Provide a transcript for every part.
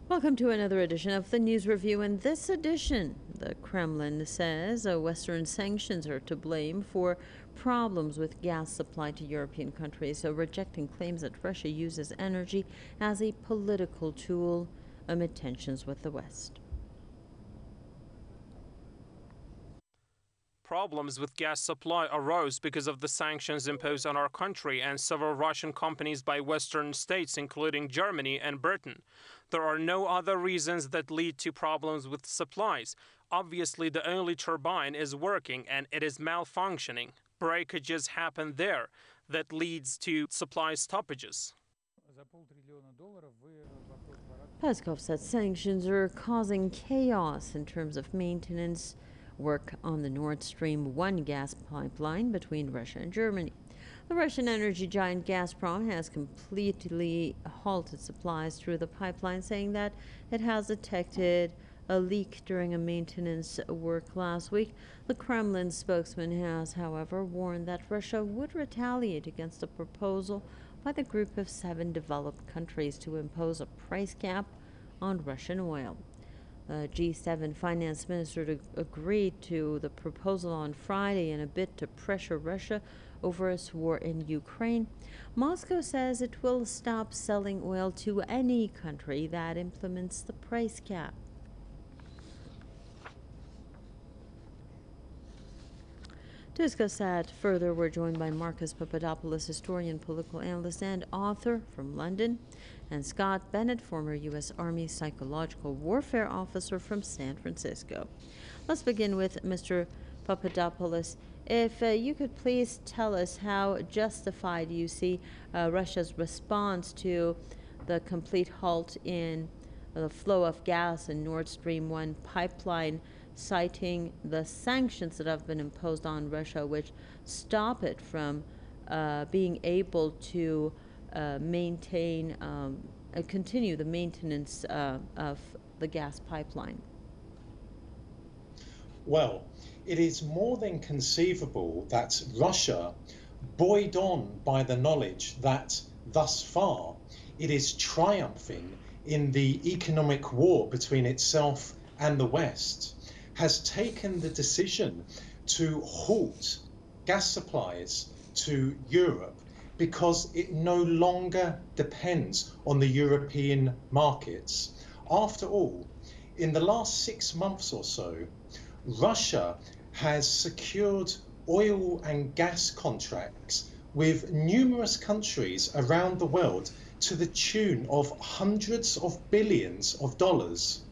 Welcome to another edition of the News Review. In this edition, the Kremlin says Western sanctions are to blame for problems with gas supply to European countries, rejecting claims that Russia uses energy as a political tool amid tensions with the West. Problems with gas supply arose because of the sanctions imposed on our country and several Russian companies by Western states, including Germany and Britain. There are no other reasons that lead to problems with supplies. Obviously, the only turbine is working and it is malfunctioning. Breakages happen there that leads to supply stoppages. Peskov said sanctions are causing chaos in terms of maintenance work on the Nord Stream 1 gas pipeline between Russia and Germany. The Russian energy giant Gazprom has completely halted supplies through the pipeline, saying that it has detected a leak during a maintenance work last week. The Kremlin spokesman has, however, warned that Russia would retaliate against a proposal by the group of 7 developed countries to impose a price cap on Russian oil. The G7 finance minister agreed to the proposal on Friday in a bid to pressure Russia over its war in Ukraine. Moscow says it will stop selling oil to any country that implements the price cap. To discuss that further, we're joined by Marcus Papadopoulos, historian, political analyst, and author from London, and Scott Bennett, former U.S. Army psychological warfare officer from San Francisco. Let's begin with Mr. Papadopoulos. If you could please tell us how justified you see Russia's response to the complete halt in the flow of gas in Nord Stream 1 pipeline, citing the sanctions that have been imposed on Russia, which stop it from being able to continue the maintenance of the gas pipeline. Well, it is more than conceivable that Russia, buoyed on by the knowledge that thus far it is triumphing in the economic war between itself and the West, has taken the decision to halt gas supplies to Europe because it no longer depends on the European markets. After all, in the last 6 months or so, Russia has secured oil and gas contracts with numerous countries around the world to the tune of hundreds of billions of dollars.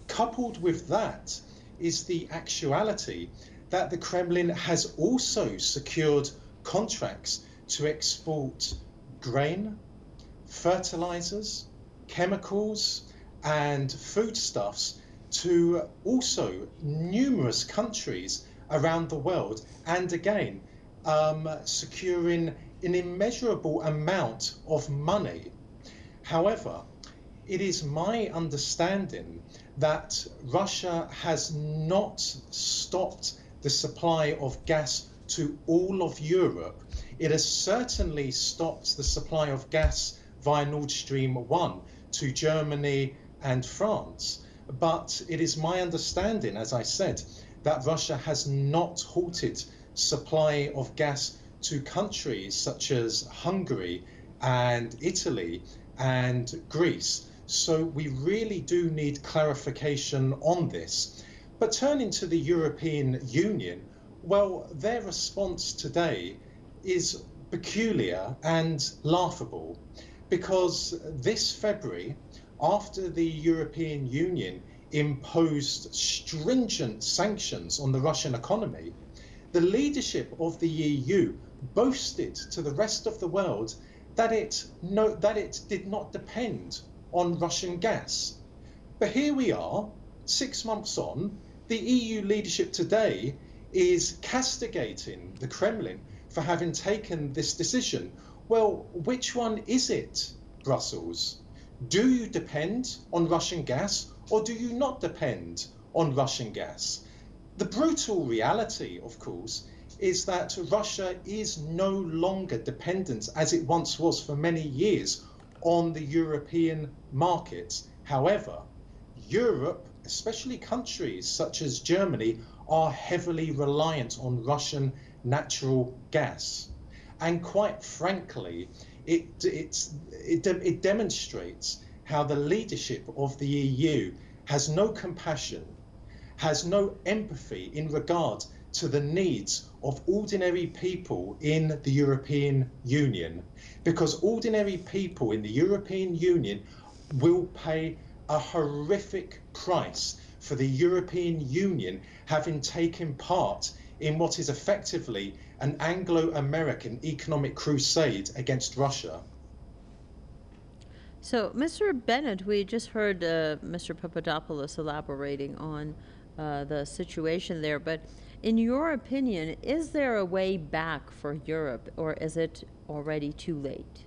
Coupled with that is the actuality that the Kremlin has also secured contracts to export grain, fertilizers, chemicals, and foodstuffs to also numerous countries around the world, and again securing an immeasurable amount of money. However, it is my understanding that Russia has not stopped the supply of gas to all of Europe. It has certainly stopped the supply of gas via Nord Stream 1 to Germany and France. But it is my understanding, as I said, that Russia has not halted supply of gas to countries such as Hungary and Italy and Greece. So we really do need clarification on this. But turning to the European Union, well, their response today is peculiar and laughable, because this February, after the European Union imposed stringent sanctions on the Russian economy, the leadership of the EU boasted to the rest of the world that it did not depend on Russian gas. But here we are, 6 months on, the EU leadership today is castigating the Kremlin for having taken this decision. Well, which one is it, Brussels? Do you depend on Russian gas, or do you not depend on Russian gas? The brutal reality, of course, is that Russia is no longer dependent, as it once was for many years, on the European markets. However, Europe, especially countries such as Germany, are heavily reliant on Russian natural gas. And quite frankly, it demonstrates how the leadership of the EU has no compassion, has no empathy in regard to the needs of ordinary people in the European Union, because ordinary people in the European Union will pay a horrific price for the European Union having taken part in what is effectively an Anglo-American economic crusade against Russia. So, Mr. Bennett, we just heard Mr. Papadopoulos elaborating on the situation there, but in your opinion, is there a way back for Europe, or is it already too late?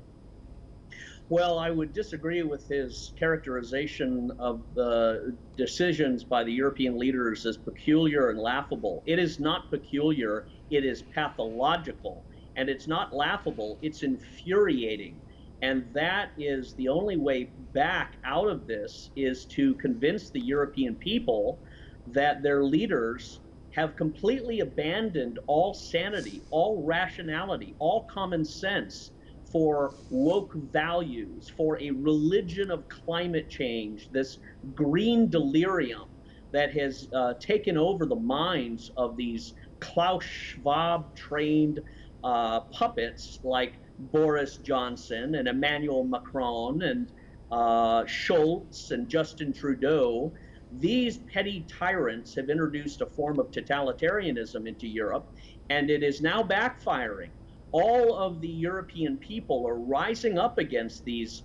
Well, I would disagree with his characterization of the decisions by the European leaders as peculiar and laughable. It is not peculiar, it is pathological. And it's not laughable, it's infuriating. And that is the only way back out of this, is to convince the European people that their leaders have completely abandoned all sanity, all rationality, all common sense for woke values, for a religion of climate change, this green delirium that has taken over the minds of these Klaus Schwab trained puppets like Boris Johnson and Emmanuel Macron and Schultz and Justin Trudeau. These petty tyrants have introduced a form of totalitarianism into Europe, and it is now backfiring. All of the European people are rising up against these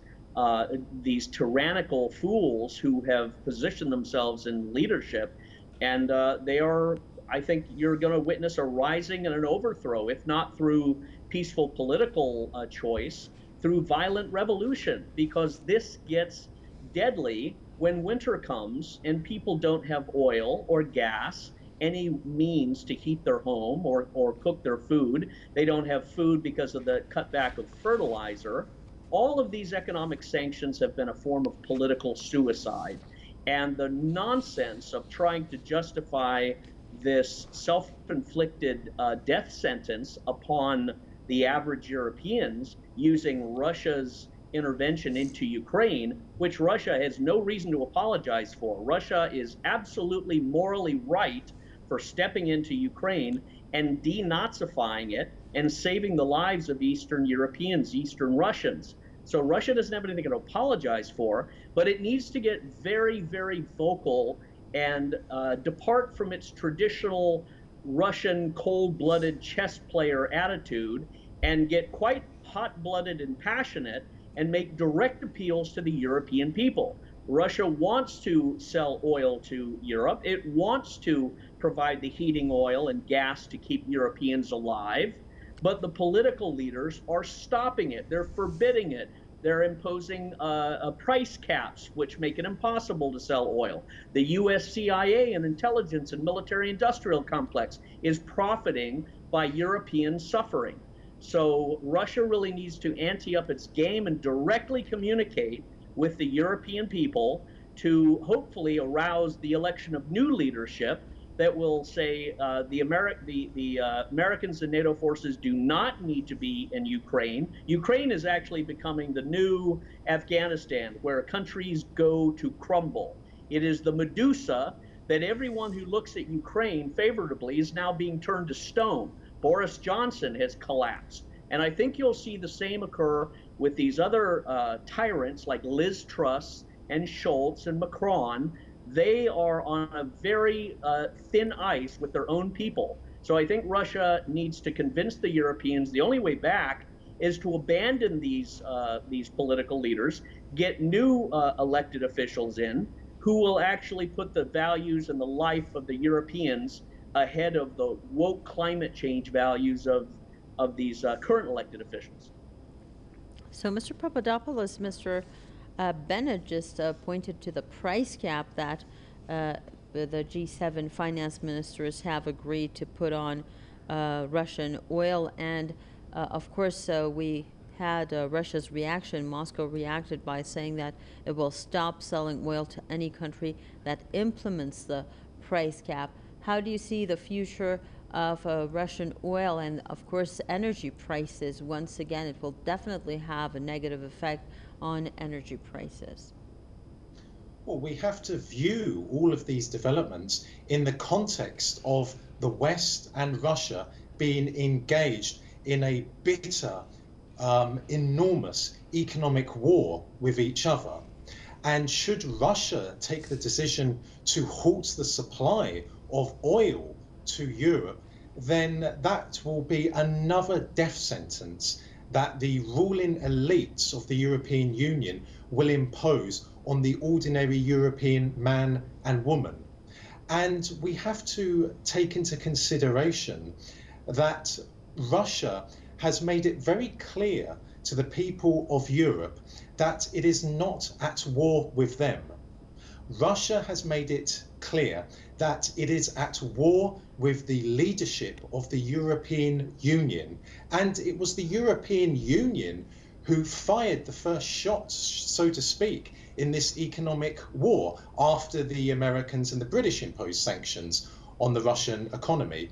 tyrannical fools who have positioned themselves in leadership, and they are, I think you're going to witness a rising and an overthrow, if not through peaceful political choice, through violent revolution, because this gets deadly when winter comes and people don't have oil or gas, any means to heat their home or cook their food. They don't have food because of the cutback of fertilizer. All of these economic sanctions have been a form of political suicide. And the nonsense of trying to justify this self-inflicted death sentence upon the average Europeans using Russia's intervention into Ukraine, which Russia has no reason to apologize for. Russia is absolutely morally right for stepping into Ukraine and denazifying it and saving the lives of Eastern Europeans, Eastern Russians. So Russia doesn't have anything to apologize for, but it needs to get very, very vocal and depart from its traditional Russian cold-blooded chess player attitude and get quite hot-blooded and passionate and make direct appeals to the European people. Russia wants to sell oil to Europe. It wants to provide the heating oil and gas to keep Europeans alive, but the political leaders are stopping it. They're forbidding it. They're imposing price caps, which make it impossible to sell oil. The US CIA and intelligence and military industrial complex is profiting by European suffering. So Russia really needs to ante up its game and directly communicate with the European people to hopefully arouse the election of new leadership that will say the Americans and NATO forces do not need to be in Ukraine. Ukraine is actually becoming the new Afghanistan, where countries go to crumble. It is the Medusa that everyone who looks at Ukraine favorably is now being turned to stone. Boris Johnson has collapsed. And I think you'll see the same occur with these other tyrants like Liz Truss and Schultz and Macron. They are on a very thin ice with their own people. So I think Russia needs to convince the Europeans the only way back is to abandon these political leaders, get new elected officials in who will actually put the values and the life of the Europeans ahead of the woke climate change values of these current elected officials. So, Mr. Papadopoulos, Mr. Bennett just pointed to the price cap that the G7 finance ministers have agreed to put on Russian oil. And of course, we had Russia's reaction. Moscow reacted by saying that it will stop selling oil to any country that implements the price cap. How do you see the future of Russian oil and, of course, energy prices? Once again, it will definitely have a negative effect on energy prices. Well, we have to view all of these developments in the context of the West and Russia being engaged in a bitter, enormous economic war with each other. And should Russia take the decision to halt the supply of oil to Europe, then that will be another death sentence that the ruling elites of the European Union will impose on the ordinary European man and woman. And we have to take into consideration that Russia has made it very clear to the people of Europe that it is not at war with them. Russia has made it clear that it is at war with the leadership of the European Union. And it was the European Union who fired the first shots, so to speak, in this economic war after the Americans and the British imposed sanctions on the Russian economy.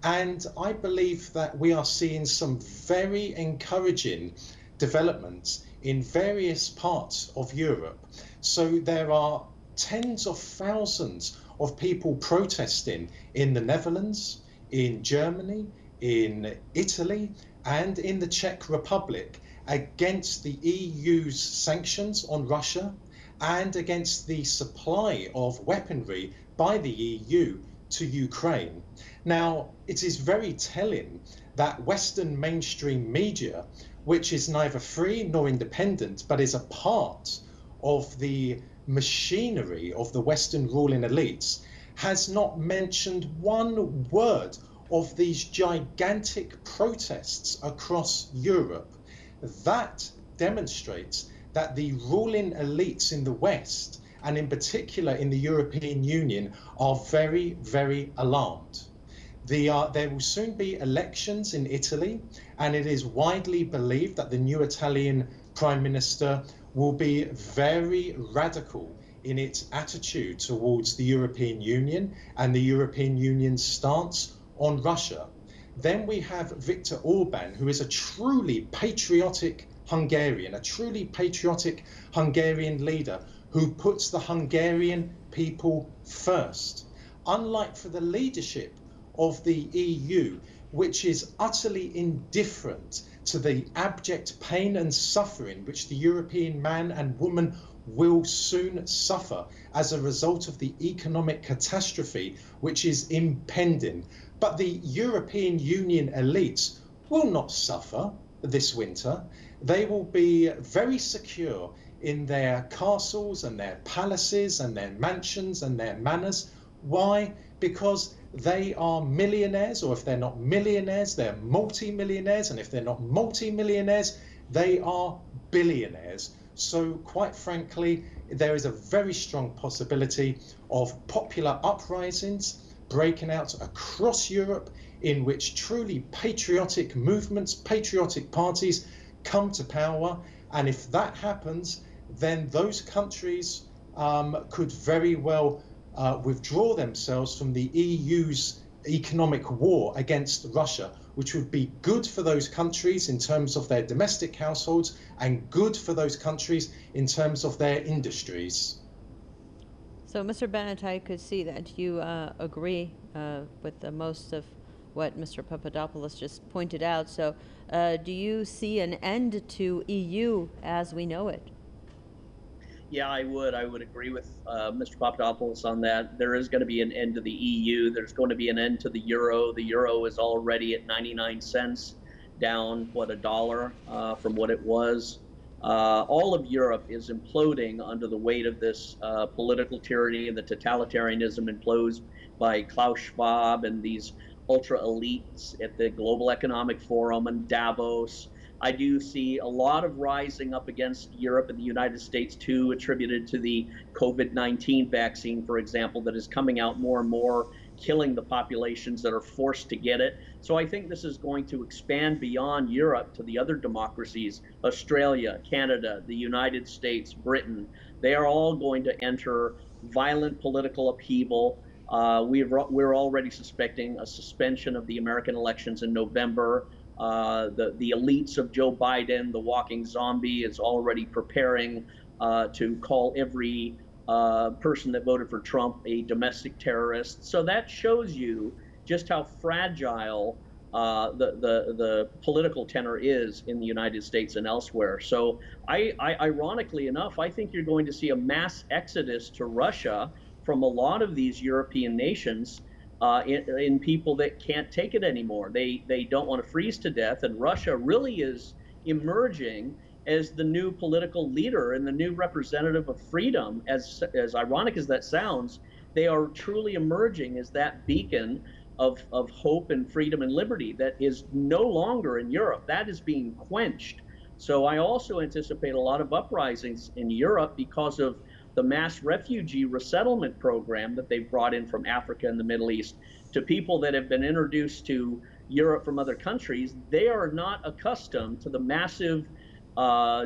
And I believe that we are seeing some very encouraging developments in various parts of Europe. So there are tens of thousands of people protesting in the Netherlands, in Germany, in Italy, and in the Czech Republic against the EU's sanctions on Russia and against the supply of weaponry by the EU to Ukraine. Now, it is very telling that Western mainstream media, which is neither free nor independent, but is a part of the machinery of the Western ruling elites, has not mentioned one word of these gigantic protests across Europe. That demonstrates that the ruling elites in the West, and in particular in the European Union, are very, very alarmed. There will soon be elections in Italy, and it is widely believed that the new Italian Prime Minister will be very radical in its attitude towards the European Union and the European Union's stance on Russia. Then we have Viktor Orban, who is a truly patriotic Hungarian, a truly patriotic Hungarian leader who puts the Hungarian people first. Unlike for the leadership of the EU, which is utterly indifferent to the abject pain and suffering which the European man and woman will soon suffer as a result of the economic catastrophe which is impending. But the European Union elites will not suffer this winter. They will be very secure in their castles and their palaces and their mansions and their manors. Why? Because they are millionaires, or if they're not millionaires, they're multi-millionaires, and if they're not multi-millionaires, they are billionaires. So quite frankly, there is a very strong possibility of popular uprisings breaking out across Europe in which truly patriotic movements, patriotic parties come to power. And if that happens, then those countries could very well withdraw themselves from the EU's economic war against Russia, which would be good for those countries in terms of their domestic households and good for those countries in terms of their industries. So, Mr. Bennett, I could see that you agree with most of what Mr. Papadopoulos just pointed out. So, do you see an end to EU as we know it? Yeah, I would. I would agree with Mr. Papadopoulos on that. There is going to be an end to the EU. There's going to be an end to the euro. The euro is already at 99 cents, down, what, $1 from what it was. All of Europe is imploding under the weight of this political tyranny and the totalitarianism imposed by Klaus Schwab and these ultra elites at the Global Economic Forum and Davos. I do see a lot of rising up against Europe and the United States too, attributed to the COVID-19 vaccine, for example, that is coming out more and more killing the populations that are forced to get it. So I think this is going to expand beyond Europe to the other democracies, Australia, Canada, the United States, Britain. They are all going to enter violent political upheaval. We're already suspecting a suspension of the American elections in November. The elites of Joe Biden, the walking zombie, is already preparing to call every person that voted for Trump a domestic terrorist. So that shows you just how fragile the political tenor is in the United States and elsewhere. So ironically enough, I think you're going to see a mass exodus to Russia from a lot of these European nations in people that can't take it anymore. They don't want to freeze to death, and Russia really is emerging as the new political leader and the new representative of freedom. As ironic as that sounds, they are truly emerging as that beacon of hope and freedom and liberty that is no longer in Europe. That is being quenched. So I also anticipate a lot of uprisings in Europe because of the mass refugee resettlement program that they've brought in from Africa and the Middle East to people that have been introduced to Europe from other countries. They are not accustomed to the massive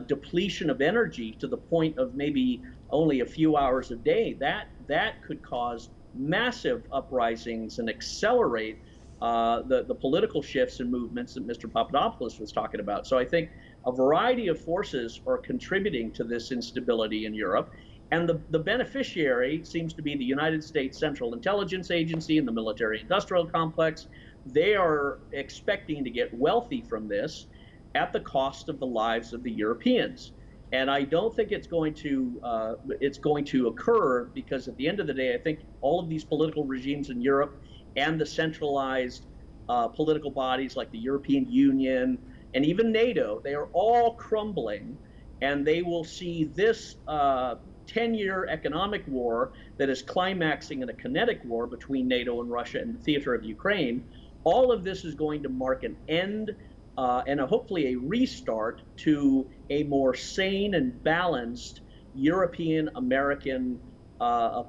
depletion of energy to the point of maybe only a few hours a day. That could cause massive uprisings and accelerate the political shifts and movements that Mr. Papadopoulos was talking about. So I think a variety of forces are contributing to this instability in Europe. And the beneficiary seems to be the United States Central Intelligence Agency and the military-industrial complex. They are expecting to get wealthy from this at the cost of the lives of the Europeans. And I don't think it's going to occur, because at the end of the day, I think all of these political regimes in Europe and the centralized political bodies like the European Union and even NATO, they are all crumbling, and they will see this 10-year economic war that is climaxing in a kinetic war between NATO and Russia in the theater of Ukraine. All of this is going to mark an end and hopefully a restart to a more sane and balanced European American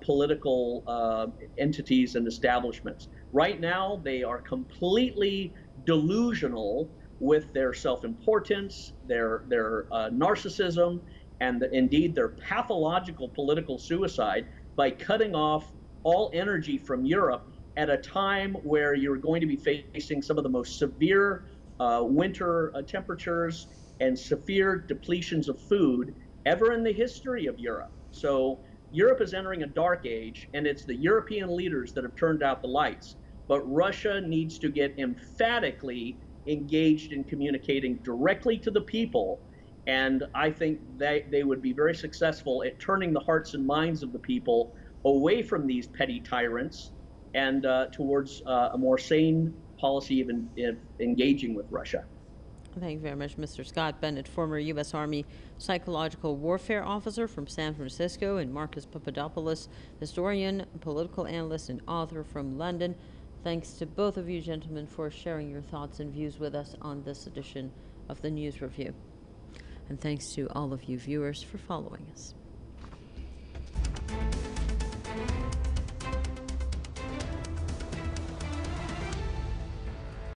political entities and establishments. Right now, they are completely delusional with their self-importance, their narcissism, and indeed their pathological political suicide by cutting off all energy from Europe at a time where you're going to be facing some of the most severe winter temperatures and severe depletions of food ever in the history of Europe. So Europe is entering a dark age, and it's the European leaders that have turned out the lights. But Russia needs to get emphatically engaged in communicating directly to the people. And I think they would be very successful at turning the hearts and minds of the people away from these petty tyrants and towards a more sane policy of engaging with Russia. Thank you very much, Mr. Scott Bennett, former U.S. Army psychological warfare officer from San Francisco, and Marcus Papadopoulos, historian, political analyst, and author from London. Thanks to both of you gentlemen for sharing your thoughts and views with us on this edition of the News Review. And thanks to all of you viewers for following us.